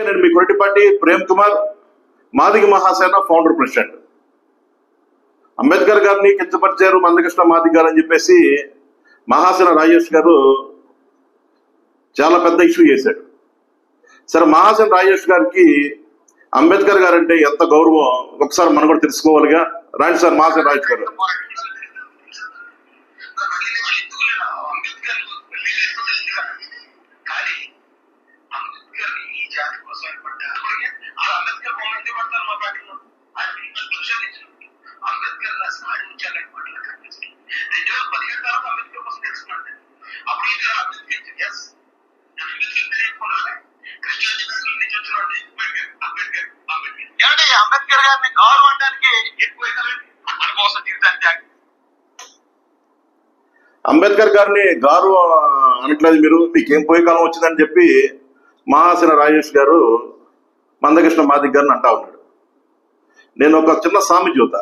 నేను మీ Koratipati Prem Kumar, Madiga Mahasena founder president. Ambedkar గారిని కించపరిచారు మందకృష్ణ మాదిగ గారు అని చెప్పేసి మహాసేన రాజేష్ గారు చాలా పెద్ద ఇష్యూ చేశాడు. సరే, మహాసేన రాజేష్ గారికి అంబేద్కర్ గారు అంటే ఎంత గౌరవం ఒకసారి మనం కూడా తెలుసుకోవాలిగా. రాండి సార్ మహాసేన రాజేష్ గారు. అంబేద్కర్ గారిని గౌరవించడానికి ఎక్కువ అనుకోసం జీవితానికి అంబేద్కర్ గారిని గౌరవం అనట్లేదు మీరు, మీకేం పోయే కాలం వచ్చిందని చెప్పి మహాసేన రాజేష్ గారు మందకృష్ణ మాదిగ గారిని అంటా ఉన్నాడు. నేను ఒక చిన్న సామి చూత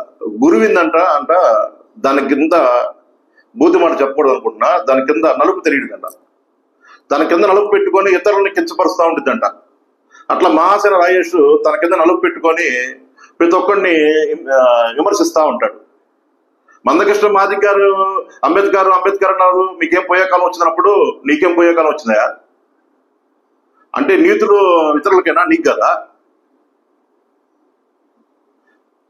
గురువిందంట అంట, దాని కింద బూతి మాట చెప్పకూడదు అనుకుంటున్నా, దాని కింద నలుపు తెలియదంట, దాని కింద నలుపు పెట్టుకొని ఇతరులని కించపరుస్తూ ఉంటుందంట. అట్లా మహాసేన రాజేష్ తన కింద నలుపు పెట్టుకొని ప్రతి ఒక్కరిని విమర్శిస్తూ ఉంటాడు. మందకృష్ణ మాదిగ గారు అంబేద్కర్ అన్నారు, మీకేం పోయే కాలం వచ్చినప్పుడు నీకేం పోయే కాలం వచ్చిందా అంటే నీతులు ఇతరులకైనా, నీకు కదా.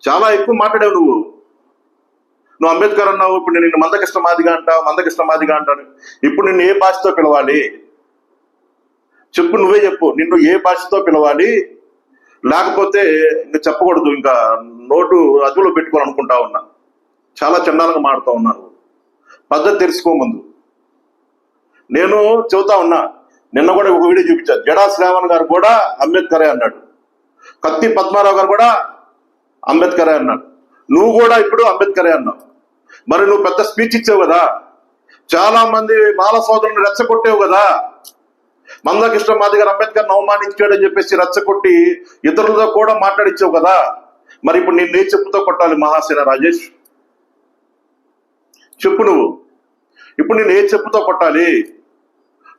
చాలా ఎక్కువ మాట్లాడావు నువ్వు అంబేద్కర్ అన్నావు, ఇప్పుడు నేను మందకృష్ణ మాదిగ అంటాను. ఇప్పుడు నిన్ను ఏ భాషతో పిలవాలి చెప్పు, నువ్వే చెప్పు. నిన్ను ఏ భాషతో పిలవాలి, లేకపోతే ఇంకా చెప్పకూడదు, ఇంకా నోటు అదుపులో పెట్టుకోవాలనుకుంటా ఉన్నా. చాలా చండాలంగా మాడుతూ ఉన్నాను, పద్ధతి తెలుసుకో ముందు. నేను చెబుతా ఉన్నా, నిన్న కూడా ఒక వీడియో చూపించాను. జడా శ్రావణ్ గారు కూడా అంబేద్కరే అన్నాడు, కత్తి పద్మారావు గారు కూడా అంబేద్కరే అన్నాడు, నువ్వు కూడా ఇప్పుడు అంబేద్కరే అన్నావు. మరి నువ్వు పెద్ద స్పీచ్ ఇచ్చావు కదా, చాలా మంది మాల సోదరులను రెచ్చగొట్టావు కదా. మందకృష్ణ మాదిగ గారు అంబేద్కర్ని అవమానించాడని చెప్పేసి రెచ్చగొట్టి ఇతరులతో కూడా మాట్లాడిచ్చావు కదా. మరి ఇప్పుడు నేను ఏ చెప్పుతో కొట్టాలి మహాసేన రాజేష్ చెప్పు. నువ్వు ఇప్పుడు నేను ఏ చెప్పుతో కొట్టాలి?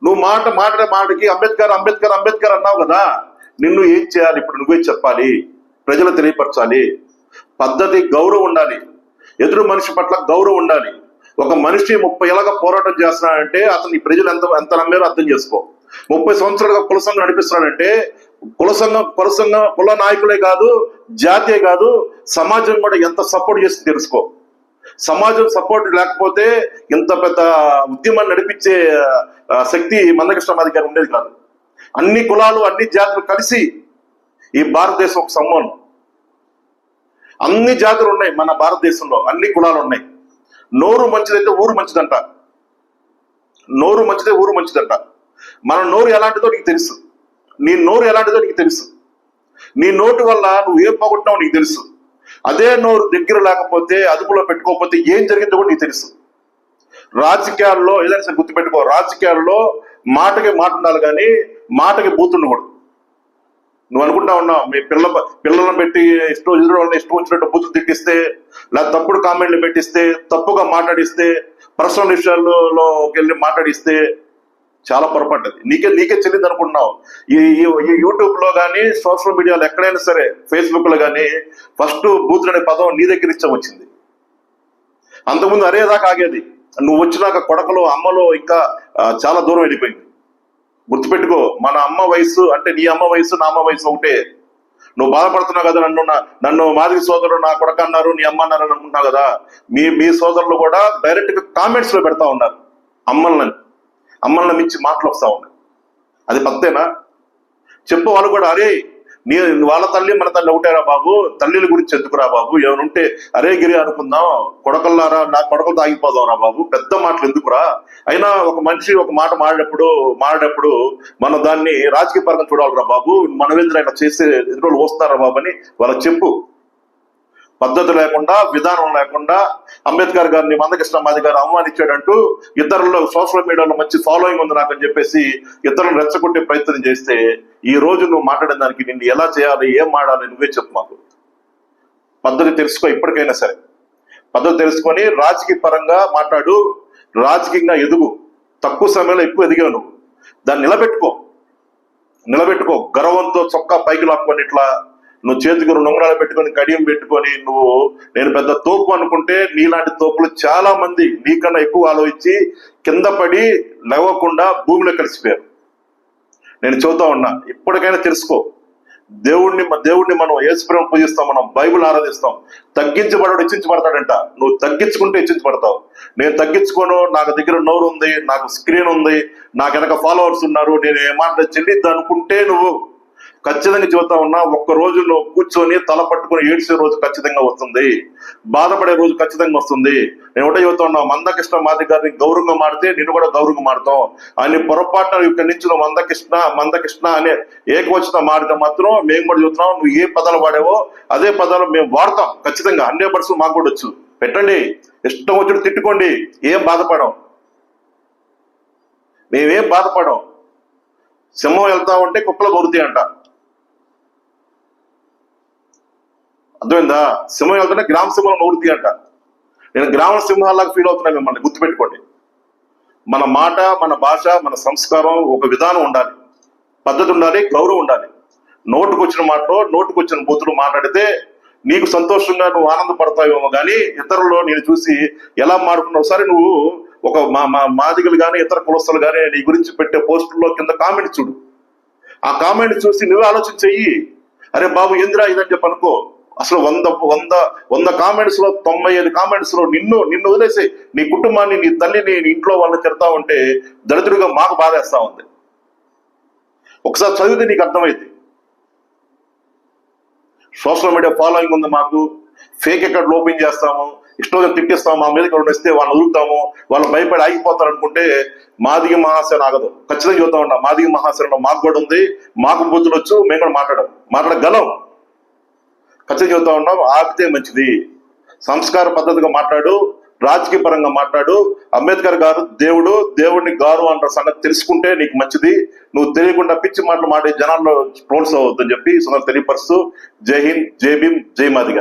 నువ్వు మాటకి అంబేద్కర్ అన్నావు కదా, నిన్ను ఏం చేయాలి ఇప్పుడు? నువ్వే చెప్పాలి, ప్రజలు తెలియపరచాలి. పద్ధతి, గౌరవం ఉండాలి, ఎదురు మనిషి పట్ల గౌరవం ఉండాలి. ఒక మనిషి 30 ఏళ్ళగా పోరాటం చేస్తున్నాడంటే అతని ప్రజలు ఎంత నమ్మారో అర్థం చేసుకో. 30 సంవత్సరాలుగా కుల సంఘం నడిపిస్తున్నాడంటే కుల నాయకులే కాదు, జాతీయ కాదు, సమాజం కూడా ఎంత సపోర్ట్ చేస్తుంది తెలుసుకో. సమాజం సపోర్ట్ లేకపోతే ఇంత పెద్ద ఉద్యమాన్ని నడిపించే శక్తి మందకృష్ణ మాదిగ గారు ఉండేది కాదు. అన్ని కులాలు, అన్ని జాతులు కలిసి ఈ భారతదేశం ఒక సమూహం. అన్ని జాతులు ఉన్నాయి మన భారతదేశంలో, అన్ని కులాలు ఉన్నాయి. నోరు మంచిదైతే ఊరు మంచిదంట, నోరు మంచిదే ఊరు మంచిదంట. మన నోరు ఎలాంటిదో నీకు తెలుసు, నీ నోరు ఎలాంటిదో నీకు తెలుసు. నీ నోటు వల్ల నువ్వు ఏం పోగొట్టినావు నీకు తెలుసు. అదే నోరు దగ్గర లేకపోతే, అదుపులో పెట్టుకోకపోతే ఏం జరిగిందో కూడా నీకు తెలుసు. రాజకీయాల్లో ఏదైనా సరే గుర్తుపెట్టుకో, రాజకీయాల్లో మాటకి మాట ఉండాలి కానీ మాటకి బూతుండకూడదు. నువ్వు అనుకుంటా ఉన్నావు మీ పిల్లలను పెట్టి ఇష్టం వచ్చినట్టు బూతులు తిట్టిస్తే, లేదా తప్పుడు కామెంట్లు పెట్టిస్తే, తప్పుగా మాట్లాడిస్తే, పర్సనల్ విషయాల్లో వెళ్ళి మాట్లాడిస్తే చాలా పొరపాటు. నీకే చెల్లింది అనుకుంటున్నావు. ఈ యూట్యూబ్ లో కానీ, సోషల్ మీడియాలో ఎక్కడైనా సరే, ఫేస్బుక్ లో కానీ ఫస్ట్ బూతులు అనే పదం నీ దగ్గర ఇచ్చా వచ్చింది. అంతకుముందు అరేదాకా ఆగేది. నువ్వు వచ్చినాక కొడకలో, అమ్మలో ఇంకా చాలా దూరం వెళ్ళిపోయింది. గుర్తుపెట్టుకో, మన అమ్మ వయసు అంటే నీ అమ్మ వయసు, నా అమ్మ వయసు ఒకటే. నువ్వు బాధపడుతున్నావు కదా, నన్ను మాదిగ సోదరుడు నా కొడక అన్నారు, నీ అమ్మ అన్నారు అనుకుంటున్నావు కదా. మీ సోదరులు కూడా డైరెక్ట్ గా కామెంట్స్ లో పెడతా ఉన్నారు, అమ్మల్ని మించి మాటలు వస్తా ఉన్నాయి. అది పత్తేనా చెప్పు. వాళ్ళు కూడా అరే వాళ్ళ తల్లి మన తల్లి ఒకటేరా బాబు, తల్లిల గురించి ఎందుకురా బాబు, ఏమనుంటే అరే గిరి అనుకుందాం, కొడకల్లారా నా కొడకలు తాగిపోదాం రా బాబు, పెద్ద మాటలు ఎందుకురా. అయినా ఒక మనిషి ఒక మాట మాడేటప్పుడు మనం దాన్ని రాజకీయ పరంగా చూడాలిరా బాబు, మనవేంద్ర ఆయన చేసే ఎదురు వస్తారా బాబు అని వాళ్ళకి చెప్పు. పద్ధతి లేకుండా, విధానం లేకుండా అంబేద్కర్ గారిని మందకృష్ణ మాదిగ గారు అవమానించాడంటూ ఇతరుల్లో సోషల్ మీడియాలో మంచి ఫాలోయింగ్ ఉంది నాకని చెప్పేసి ఇతరులను రెచ్చగొట్టే ప్రయత్నం చేస్తే, ఈ రోజు నువ్వు మాట్లాడే దానికి నిన్ను ఎలా చేయాలి, ఏం మాడాలి నువ్వే చెప్పు మాకు. పద్ధతి తెలుసుకో, ఇప్పటికైనా సరే పద్ధతి తెలుసుకొని రాజకీయ పరంగా మాట్లాడు, రాజకీయంగా ఎదుగు. తక్కువ సమయంలో ఎక్కువ ఎదిగావు నువ్వు, దాన్ని నిలబెట్టుకో. నిలబెట్టుకో. గర్వంతో చొక్కా పైకి లాక్కొని ఇట్లా నువ్వు చేతికి 2 ఉంగరాలు పెట్టుకొని కడియం పెట్టుకొని నువ్వు నేను పెద్ద తోపు అనుకుంటే నీలాంటి తోపులు చాలా మంది నీకన్నా ఎక్కువ ఆలోచించి కింద పడి లేవకుండా భూమిలో కలిసిపోయారు. నేను చెబుతా ఉన్నా, ఇప్పటికైనా తెలుసుకో. దేవుణ్ణి మనం యేసుప్రభువుని పూజిస్తాం, మనం బైబిల్ ఆరాధిస్తాం. తగ్గించబడాడు హెచ్చించబడతాడంట. నువ్వు తగ్గించుకుంటే హెచ్చించబడతావు. నేను తగ్గించుకోను, నాకు దగ్గర నోరు ఉంది, నాకు స్క్రీన్ ఉంది, నాకు వెనక ఫాలోవర్స్ ఉన్నారు, నేను ఏ మాట చెల్లిద్దు అనుకుంటే నువ్వు ఖచ్చితంగా చెబుతా ఉన్నా, ఒక్క రోజు నువ్వు కూర్చొని తల పట్టుకుని ఏడ్చే రోజు ఖచ్చితంగా వస్తుంది, బాధపడే రోజు ఖచ్చితంగా వస్తుంది. నేను ఒకటే చెబుతా ఉన్నా, మందకృష్ణ మాది గారిని గౌరవంగా మాడితే నిన్ను కూడా గౌరవంగా మాడతాం. ఆయన పొరపాటున ఇక్కడి నుంచి నువ్వు మందకృష్ణ అనే ఏకవచనం మాడితే మాత్రం మేము కూడా చెబుతున్నాం, నువ్వు ఏ పదాలు వాడావో అదే పదాలు మేము వాడతాం ఖచ్చితంగా. 100% మాకు కూడా వచ్చు. పెట్టండి, ఇష్టం వచ్చి తిట్టుకోండి, ఏం బాధపడం, మేమేం బాధపడం. సింహం వెళ్తా ఉంటే కుక్కలు కొరుతాయి అంట, అర్థమైందా? సింహం వెళ్తుంటే గ్రామ సింహాలు నవ్వుతాయి అంట. నేను గ్రామ సింహాలకు ఫీల్ అవుతున్నాను. మిమ్మల్ని గుర్తుపెట్టుకోండి. మన మాట, మన భాష, మన సంస్కారం, ఒక విధానం ఉండాలి, పద్ధతి ఉండాలి, గౌరవం ఉండాలి. నోటుకొచ్చిన మాటలో నోటుకొచ్చిన బూతులు మాట్లాడితే నీకు సంతోషంగా నువ్వు ఆనందపడతావేమో కానీ ఇతరులు నేను చూసి ఎలా మాడుకున్నావు. ఒకసారి నువ్వు ఒక మాదిగలు కానీ ఇతర కులస్తులు కానీ నీ గురించి పెట్టే పోస్టుల్లో కింద కామెంట్ చూడు. ఆ కామెంట్ చూసి నువ్వే ఆలోచన చెయ్యి. అరే బాబు ఏందిరా ఇదని చెప్పి అనుకో. అసలు 100 కామెంట్స్ లో 95 కామెంట్స్ లో నిన్ను వదిలేసి నీ కుటుంబాన్ని, నీ తల్లిని, నీ ఇంట్లో వాళ్ళని తిడతా ఉంటే దళితుడిగా మాకు బాధేస్తా ఉంది. ఒకసారి చదివితే నీకు అర్థమైంది. సోషల్ మీడియా ఫాలోయింగ్ ఉంది మాకు, ఫేక్ అకౌంట్ ఓపెన్ చేస్తాము, ఇష్టం తిట్టిస్తాము, మా మీదకి ఎవరు వస్తే వాళ్ళని వదులుతాము, వాళ్ళు భయపడి ఆగిపోతారు అనుకుంటే మాదిగ మహాసేన ఆగదు. ఖచ్చితంగా చూద్దాం ఉన్నా, మాదిగ మహాసేనలో మాకు కూడా ఉంది, మాకు బుద్ధులు వచ్చు, మేము కూడా మాట్లాడగలం. ఖచ్చితంగా చెబుతా ఉన్నాం, ఆపితే మంచిది. సంస్కార పద్ధతిగా మాట్లాడు, రాజకీయ పరంగా మాట్లాడు. అంబేద్కర్ గారు దేవుడిని గారు అంటారు సంగతి తెలుసుకుంటే నీకు మంచిది. నువ్వు తెలియకుండా పిచ్చి మాటలు మాడే జనాల్లో ప్రోత్సాహం అవుతుందని చెప్పి తెలియపరుస్తూ జై హింద్, జై భీమ్, జై మాదిగ.